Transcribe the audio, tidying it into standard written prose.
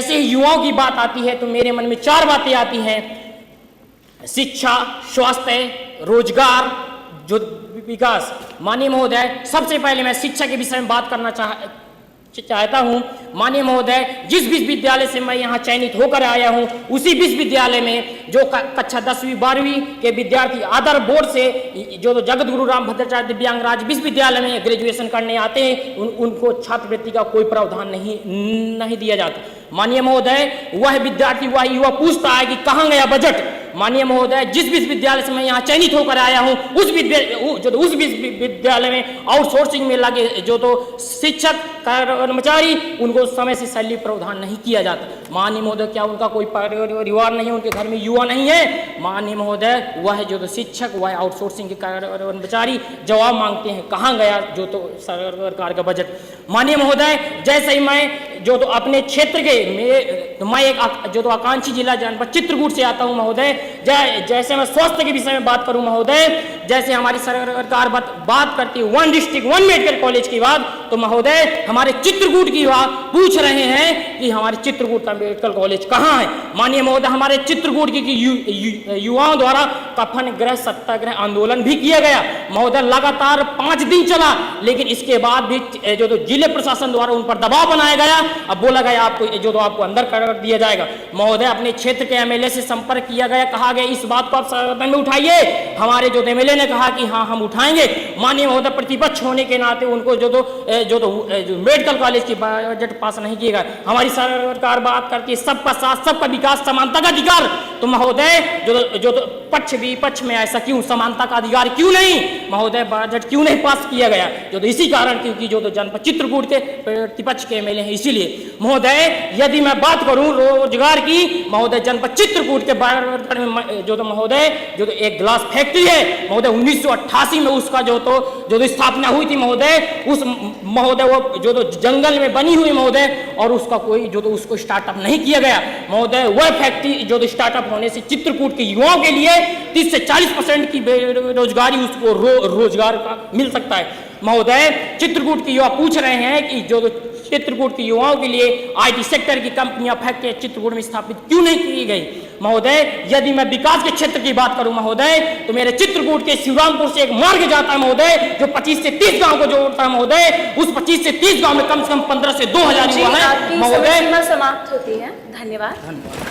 ऐसे ही युवाओं की बात आती है तो मेरे मन में चार बातें आती हैं: शिक्षा, स्वास्थ्य, रोजगार, जो विकास। माननीय महोदय, सबसे पहले मैं शिक्षा के विषय में बात करना चाहता हूं। माननीय महोदय, जिस विश्वविद्यालय से मैं यहाँ चयनित होकर आया हूँ, उसी विश्वविद्यालय में जो कक्षा 10वीं 12वीं के विद्यार्थी आदर बोर्ड से जो जगत गुरु राम भद्राचार्य दिव्यांग राज्य विश्वविद्यालय में ग्रेजुएशन करने आते हैं, उनको छात्रवृत्ति का कोई प्रावधान नहीं दिया जाता। माननीय महोदय, वह विद्यार्थी, वह युवा पूछता है कि कहाँ गया बजट। माननीय महोदय, जिस विश्वविद्यालय से मैं यहाँ चयनित होकर आया हूँ, उस विश्वविद्यालय में आउटसोर्सिंग में लगे जो तो शिक्षक कर्मचारी, उनको समय से सैलरी प्रावधान नहीं किया जाता। माननीय महोदय, क्या उनका कोई परिवार नहीं है, उनके घर में युवा नहीं है? माननीय महोदय, वह जो तो शिक्षक, वह आउटसोर्सिंग के कर्मचारी जवाब मांगते हैं, कहाँ गया जो तो सरकार का बजट। माननीय महोदय, जैसे ही मैं जो तो अपने क्षेत्र के मैं एक जो तो आकांक्षी जिला जनपद चित्रकूट से आता हूँ महोदय, जैसे मैं स्वास्थ्य के विषय में बात करूं महोदय, जैसे हमारी सरकार बात करती है 1 डिस्ट्रिक्ट 1 मेडिकल कॉलेज की बात, तो महोदय हमारे चित्रकूट की बात पूछ रहे हैं कि हमारे चित्रकूट का मेडिकल कॉलेज कहां है। माननीय महोदय, हमारे चित्रकूट की युवाओं द्वारा कफन गृह सत्याग्रह आंदोलन भी किया गया महोदय, लगातार 5 दिन चला, लेकिन इसके बाद भी जो तो जिले प्रशासन द्वारा उन पर दबाव बनाया गया। अब बोला गया आपको अंदर कर दिया जाएगा। महोदय, अपने क्षेत्र के एमएलए से संपर्क किया गया, कहा गया इस बात को आप सदन में उठाइए। हमारे जो एमएलए ने कहा कि हाँ हम उठाएंगे। माननीय महोदय, प्रतिपक्ष होने के नाते उनको जो मेडिकल कॉलेज की बजट पास नहीं किया गया। हमारी सरकार बात करती है सबका साथ, सबका विकास, समानता का अधिकार, तो महोदय जो पक्ष विपक्ष में ऐसा क्यों? समानता का अधिकार क्यों नहीं महोदय? बजट क्यों नहीं पास किया गया? इसी कारण, क्योंकि जो तो जनपद चित्रकूट के प्रतिपक्ष के एमएलए हैं, इसीलिए। महोदय, यदि मैं बात करूं रोजगार की महोदय, जनपद चित्रकूट के जो तो महोदय जो तो एक ग्लास फैक्ट्री है महोदय, 1988 में उसका जो तो स्थापना हुई थी महोदय। उस महोदय वो जो तो जंगल में बनी हुई महोदय, और उसका कोई जो तो उसको स्टार्टअप नहीं किया गया महोदय। वह फैक्ट्री जो तो स्टार्टअप होने से चित्रकूट के युवाओं के लिए 30 से 40% की बेरोजगारी उसको रोजगार का मिल सकता है महोदय। चित्रकूट के युवा पूछ रहे हैं कि जो चित्रकूट के युवाओं के लिए आईटी सेक्टर की कंपनियां फैक्ट्री चित्रकूट में स्थापित क्यों नहीं की गई महोदय। यदि मैं विकास के क्षेत्र की बात करूं महोदय, तो मेरे चित्रकूट के शिवरामपुर से एक मार्ग जाता है महोदय, जो 25 से 30 गांव को जोड़ता है महोदय। उस 25 से 30 गांव में कम से कम 15 से 2000 युवा है महोदय। समाप्त होती है। धन्यवाद।